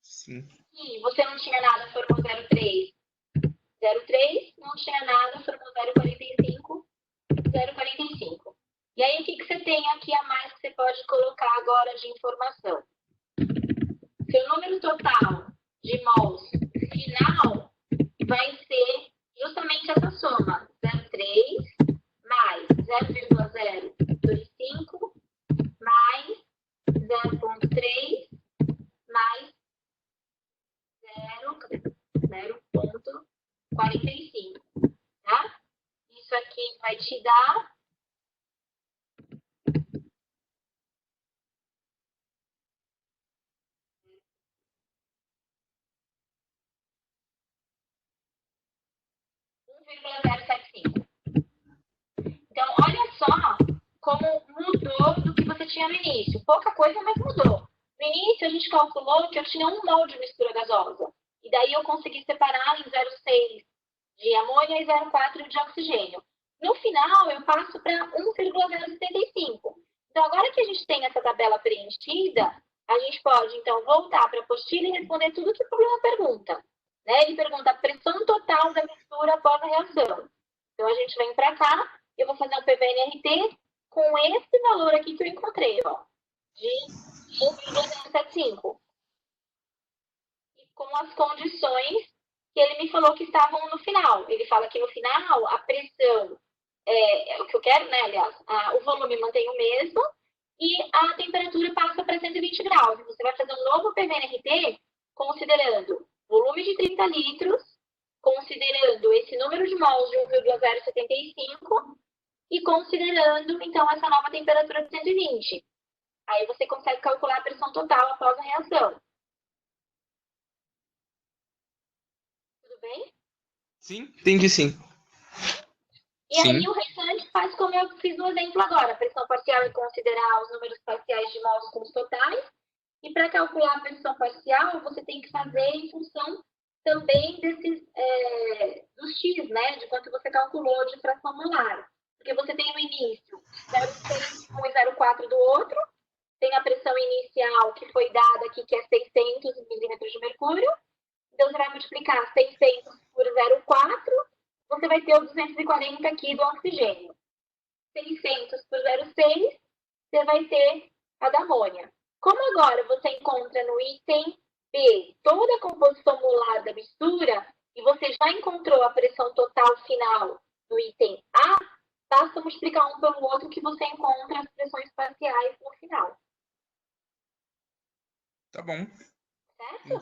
Sim. E você não tinha nada, formou 0,3. 0,3, não tinha nada, formou 0,45. 0,45. E aí, o que você tem aqui a mais que você pode colocar agora de informação? Seu número total de mols final vai ser justamente essa soma. 0,3 mais 0,025 mais 0,3 mais 0,45. Tá? Isso aqui vai te dar 1,075. Então, olha só como mudou do que você tinha no início. Pouca coisa, mas mudou. No início, a gente calculou que eu tinha 1 mol de mistura gasosa. E daí eu consegui separar em 0,6 de amônia e 0,4 de oxigênio. No final, eu passo para 1,075. Então, agora que a gente tem essa tabela preenchida, a gente pode, então, voltar para a apostila e responder tudo que o problema pergunta. Né? Ele pergunta a pressão total da mistura após a reação. Então, a gente vem para cá, eu vou fazer um PVNRT com esse valor aqui que eu encontrei, ó, de 1,075. E com as condições que ele me falou que estavam no final. Ele fala que no final a pressão, é o que eu quero, né, aliás, o volume mantém o mesmo e a temperatura passa para 120 graus. Você vai fazer um novo PVNRT considerando volume de 30 litros considerando esse número de mols de 1,075 e considerando, então, essa nova temperatura de 120. Aí você consegue calcular a pressão total após a reação. Tudo bem? Sim, entendi sim. E aí Sim. o restante faz como eu fiz no exemplo agora. A pressão parcial é considerar os números parciais de mols com os totais. E para calcular a pressão parcial, você tem que fazer em função também dos X, né? De quanto você calculou de fração molar. Porque você tem no início 0,6 de um e 0,4 do outro. Tem a pressão inicial que foi dada aqui, que é 600 milímetros de mercúrio. Então, você vai multiplicar 600 por 0,4, você vai ter o 240 aqui do oxigênio. 600 por 0,6, você vai ter a da amônia. Como agora você encontra no item B toda a composição molar da mistura, e você já encontrou a pressão total final no item A, basta multiplicar um pelo outro que você encontra as pressões parciais no final. Tá bom. Certo?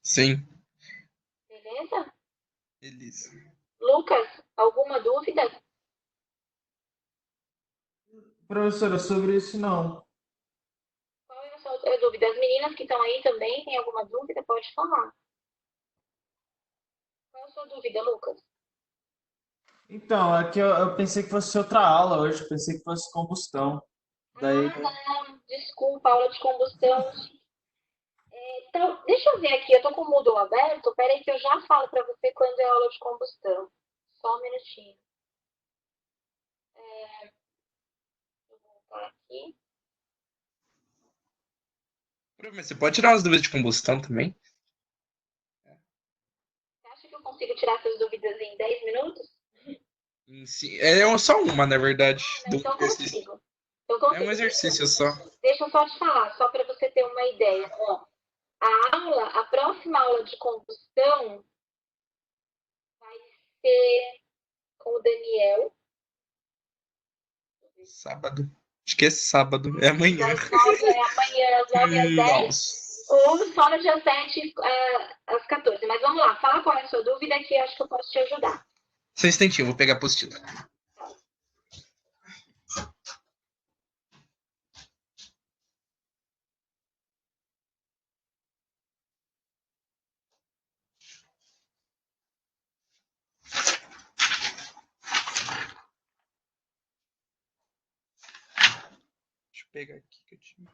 Sim. Beleza? Beleza. Lucas, alguma dúvida? Professora, sobre isso não. Qual é a sua dúvida? As meninas que estão aí também têm alguma dúvida? Pode falar. Qual é a sua dúvida, Lucas? Então, é que eu pensei que fosse outra aula hoje, pensei que fosse combustão. Daí, Não, desculpa, aula de combustão. Então, deixa eu ver aqui, eu tô com o Moodle aberto, peraí que eu já falo para você quando é aula de combustão. Só um minutinho. Vou voltar aqui. Mas você pode tirar as dúvidas de combustão também? Você acha que eu consigo tirar essas dúvidas em 10 minutos? Sim. É só uma, na verdade, Não, do então exercício. consigo. Eu É um consigo. exercício só. Deixa eu só te falar, só para você ter uma ideia. Ó, a próxima aula de combustão vai ser com o Daniel. Sábado. Acho que é sábado. É amanhã. Amanhã, às 9 às 10. Nossa. Ou só no dia 7 às 14. Mas vamos lá, fala qual é a sua dúvida que eu acho que eu posso te ajudar. Só um instantinho, vou pegar a apostila. Deixa eu pegar aqui que eu tinha.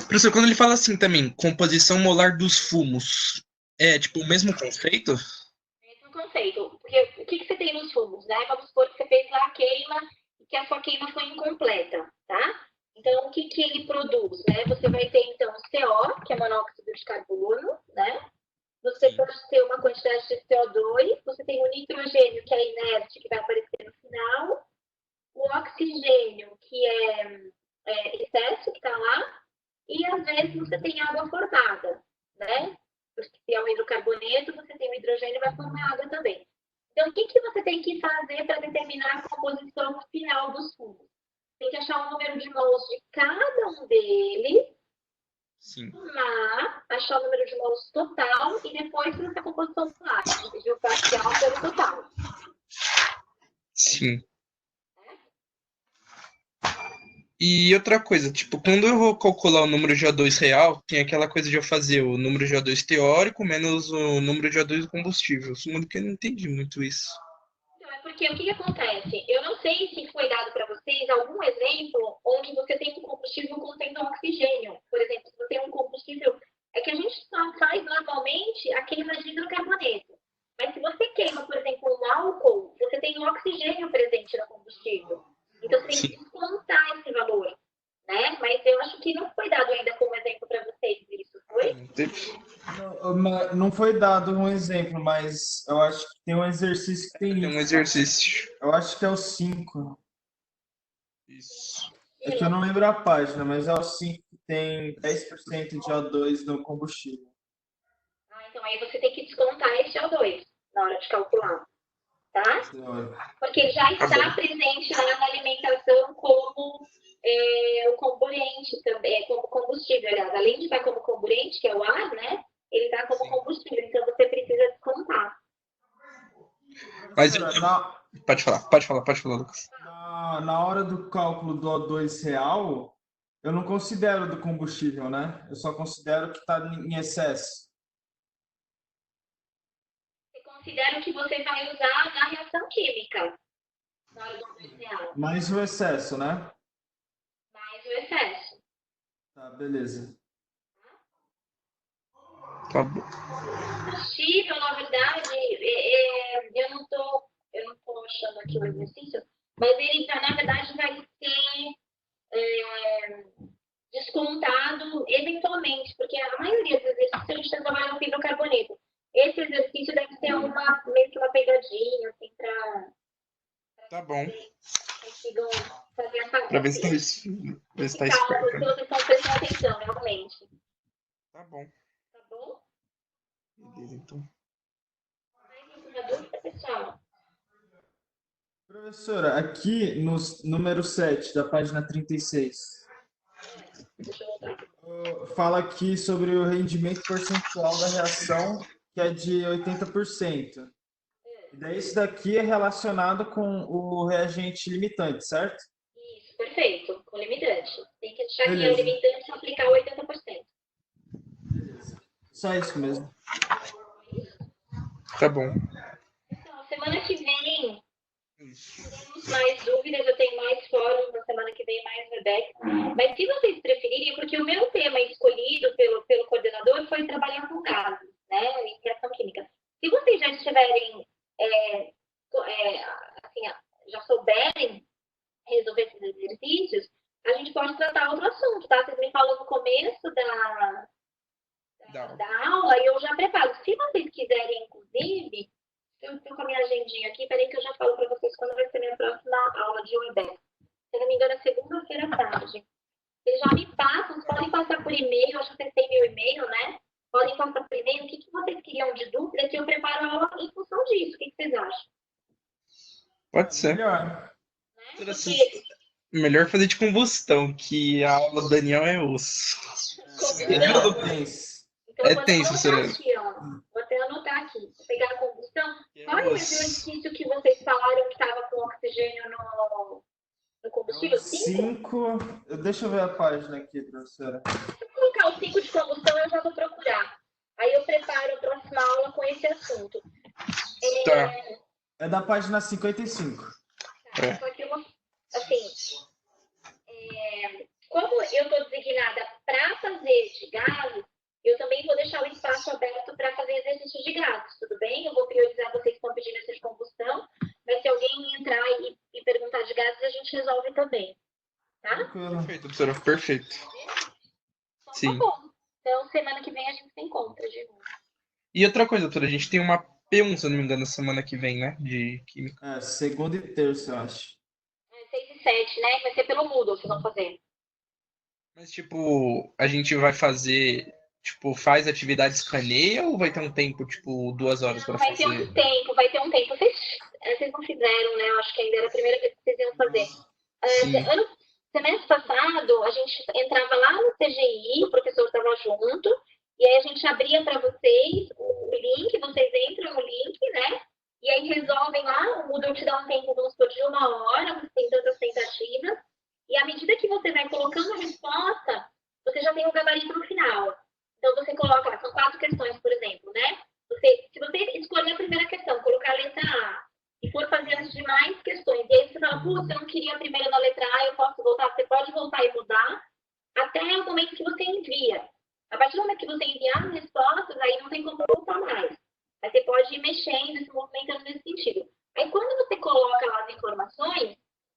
Professor, quando ele fala assim também, composição molar dos fumos, é tipo o mesmo conceito? Mesmo conceito. Porque o que você tem nos fumos, né? Vamos supor que você fez lá a queima e que a sua queima foi incompleta, tá? Então, o que ele produz, né? Você vai ter, então, CO, que é monóxido de carbono, né? Você pode ter uma quantidade de CO2, você tem o nitrogênio, que é inerte, que vai aparecer no final, o oxigênio, que é excesso, que está lá, e às vezes você tem água formada, né? Porque se é um hidrocarboneto, você tem o hidrogênio e vai formar água também. Então, o que você tem que fazer para determinar a composição final dos fumos? Tem que achar o número de mols de cada um deles, Sim. somar, achar o número de mols total e depois fazer a composição molar, dividir o parcial pelo total. Sim. E outra coisa, tipo, quando eu vou calcular o número de O2 real, tem aquela coisa de eu fazer o número de O2 teórico menos o número de O2 do combustível. Segundo que eu não entendi muito isso. Então, é porque o que acontece? Eu não sei se foi dado para vocês algum exemplo onde você tem um combustível contendo oxigênio. Por exemplo, se você tem um combustível. É que a gente só faz normalmente a queima de hidrocarboneto. Mas se você queima, por exemplo, um álcool, você tem um oxigênio presente no combustível. Então, você tem que descontar esse valor, né? Mas eu acho que não foi dado ainda como exemplo para vocês isso, foi? não foi dado um exemplo, mas eu acho que tem um exercício que tem Tem um isso. exercício. Eu acho que é o 5. Isso. É que eu não lembro a página, mas é o 5 que tem 10% de O2 no combustível. Então aí você tem que descontar esse CO2 na hora de calcular, tá? Porque ele já está presente lá na alimentação como o comburente também, como combustível, aliás. Além de estar como comburente, que é o ar, né? Ele está combustível, então você precisa descontar. Mas Professora, na, pode falar, Lucas. na hora do cálculo do O2 real, eu não considero do combustível, né? Eu só considero que está em excesso. Você considera o que você vai usar na reação química, na hora do comercial, Mais o excesso, né? mais o excesso. Tá, beleza. Tá bom. Combustível, na verdade, eu não tô achando aqui o exercício, mas ele, na verdade, vai ser descontado eventualmente, porque a maioria dos exercícios a gente está trabalhando com hidrocarboneto. Esse exercício deve ser meio que uma pegadinha, assim, para Tá bom. consigam fazer essa, Pra ver se tá esse cálculo, esperto, se né? vocês estão prestando atenção, realmente. Tá bom. Tá bom? Beleza, então. Mais alguma dúvida, pessoal? Professora, aqui no número 7 da página 36, Deixa eu voltar aqui. fala aqui sobre o rendimento percentual da reação, que é de 80%. E daí isso daqui é relacionado com o reagente limitante, certo? Isso, perfeito. Com limitante. Tem que achar que é o Beleza, limitante e aplicar o 80%. beleza. Só isso mesmo. Tá bom. Pessoal, semana que vem teremos mais dúvidas, eu tenho mais fóruns na semana que vem, mais Webex. Mas se vocês preferirem, porque o meu tema escolhido pelo coordenador foi trabalhar com gases, né, em reação química. Se vocês já estiverem, assim, já souberem resolver esses exercícios, a gente pode tratar outro assunto, tá? Vocês me falam no começo da aula e eu já preparo. Se vocês quiserem, inclusive, eu estou com a minha agendinha aqui, peraí que eu já falo para vocês quando vai ser minha próxima aula de Webex. Se não me engano, é segunda-feira à tarde. Vocês já me passam, vocês podem passar por e-mail, acho que vocês têm meu e-mail, né? Podem passar por e-mail o que vocês queriam de dúvida, que eu preparo a aula em função disso. O que vocês acham? Pode ser. Melhor. Né? Porque Melhor fazer de combustão, que a aula do Daniel é osso. combustão. Tenso. Então, É eu vou até tenso, anotar senhor. aqui, ó. Vou até anotar aqui. Vou pegar a combustão. É Qual é o osso. exercício que vocês falaram que estava com oxigênio no combustível? 5? 5. Deixa eu ver a página aqui, professora. Se eu colocar o 5 de combustão, eu já vou procurar. Aí eu preparo a próxima aula com esse assunto. Tá. É da página 55. É. Só que eu vou, assim, como eu estou designada para fazer de gases, eu também vou deixar o espaço aberto para fazer exercícios de gases, tudo bem? Eu vou priorizar vocês que estão pedindo esse de combustão, mas se alguém entrar e perguntar de gases, a gente resolve também, tá? Tranquilo. Perfeito, professora. Perfeito. Então, Sim. tá bom. Então, semana que vem a gente se encontra de novo. E outra coisa, doutora, a gente tem uma P1, se eu não me engano, semana que vem, né? De química. É, segunda e terça, eu acho. 6 e 7, né? Vai ser pelo Moodle, vocês vão fazer. Mas, tipo, a gente vai fazer, tipo, faz atividade escaneia ou vai ter um tempo, tipo, 2 horas pra Vai ter fazer? um tempo, vai ter um tempo. Vocês não fizeram, né? Eu acho que ainda era a primeira vez que vocês iam fazer. Sim. Semestre passado, a gente entrava lá no CGI, o professor estava junto, e aí a gente abria para vocês o link, vocês entram no link, né? E aí resolvem lá, o Moodle te dá um tempo, vamos supor, de 1 hora, você tem tantas tentativas, e à medida que você vai colocando a resposta, você já tem um gabarito no final. Então você coloca, são 4 questões, por exemplo, né? Se você escolher a primeira questão, colocar a letra A, e for fazer as demais questões, e aí você fala, putz, eu não queria a primeira na letra A, eu posso voltar, você pode voltar e mudar, até o momento que você envia. A partir do momento que você enviar as respostas, aí não tem como voltar mais. Aí você pode ir mexendo, se movimentando nesse sentido. Aí quando você coloca lá as informações,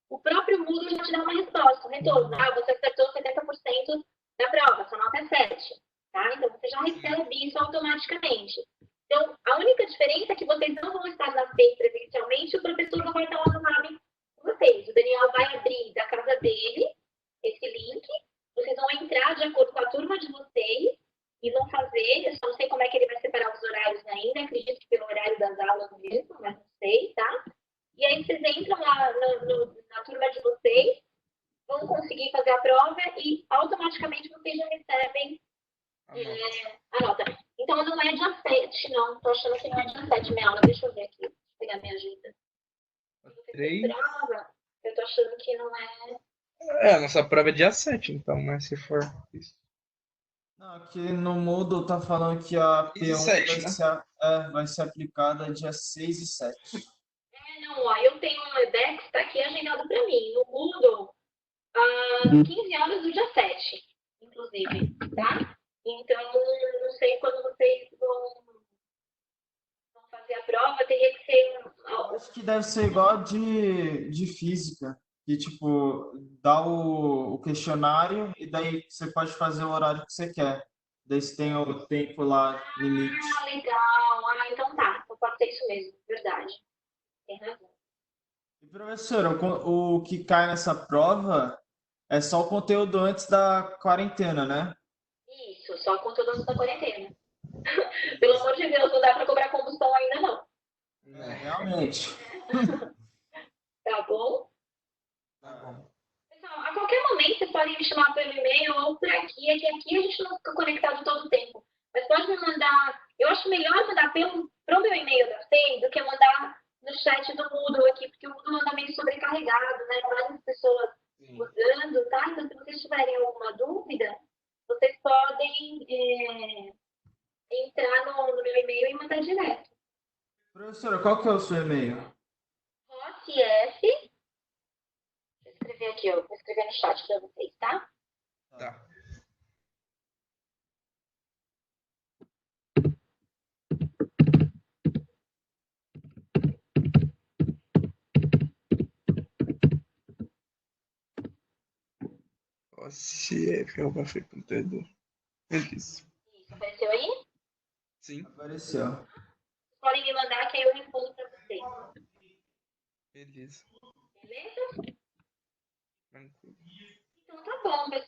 o próprio Moodle já te dá uma resposta, um retorno. Ah, você acertou 70% da prova, sua nota é 7. Tá? Então você já recebe isso automaticamente. Então, a única diferença é que vocês não vão estar na FEI presencialmente, o professor não vai estar lá no lab com vocês. O Daniel vai abrir da casa dele esse link, vocês vão entrar de acordo com a turma de vocês e vão fazer, eu só não sei como é que ele vai separar os horários ainda, acredito que pelo horário das aulas mesmo, mas não sei, tá? E aí vocês entram lá na turma de vocês, vão conseguir fazer a prova e automaticamente vocês já recebem a nota. Então, não é dia 7 não. Tô achando que não é dia 7 minha aula. Deixa eu ver aqui. Deixa eu pegar minha agenda. Três. Eu tô achando que não é. É, a nossa prova é dia 7, então, né? Se for isso. Não, aqui no Moodle tá falando que a 6 e P1 7, né? vai ser aplicada dia 6 e 7. Não, ó, eu tenho um Webex, tá aqui agendado pra mim. No Moodle, às 15 horas do dia 7, inclusive, tá? Então, não sei quando vocês vão fazer a prova, teria que ser Eu acho que deve ser igual a de física, que tipo, dá o questionário e daí você pode fazer o horário que você quer. Daí você tem o tempo lá, limite. legal. Então tá. Então pode ser isso mesmo, verdade. Tem razão. E professora, o que cai nessa prova é só o conteúdo antes da quarentena, né? Isso, só com todo da quarentena. Pelo amor de Deus, não dá pra cobrar combustão ainda não. Realmente. Tá bom? Tá bom. Pessoal, a qualquer momento vocês podem me chamar pelo e-mail ou por aqui. É que aqui a gente não fica conectado todo o tempo. Mas pode me mandar. Eu acho melhor mandar pro meu e-mail da FEI do que mandar no chat do Moodle aqui, porque o Moodle anda meio sobrecarregado, né? Várias pessoas usando, tá? Então, se vocês tiverem alguma dúvida, vocês podem entrar no meu e-mail e mandar direto. Professora, qual que é o seu e-mail? ROSF. Vou escrever aqui, ó. Vou escrever no chat para vocês, tá? Tá. OCF, computador. Beleza. Isso, apareceu aí? Sim, Apareceu. Podem me mandar que aí eu respondo para vocês. beleza. Beleza? Tranquilo. Então tá bom, pessoal.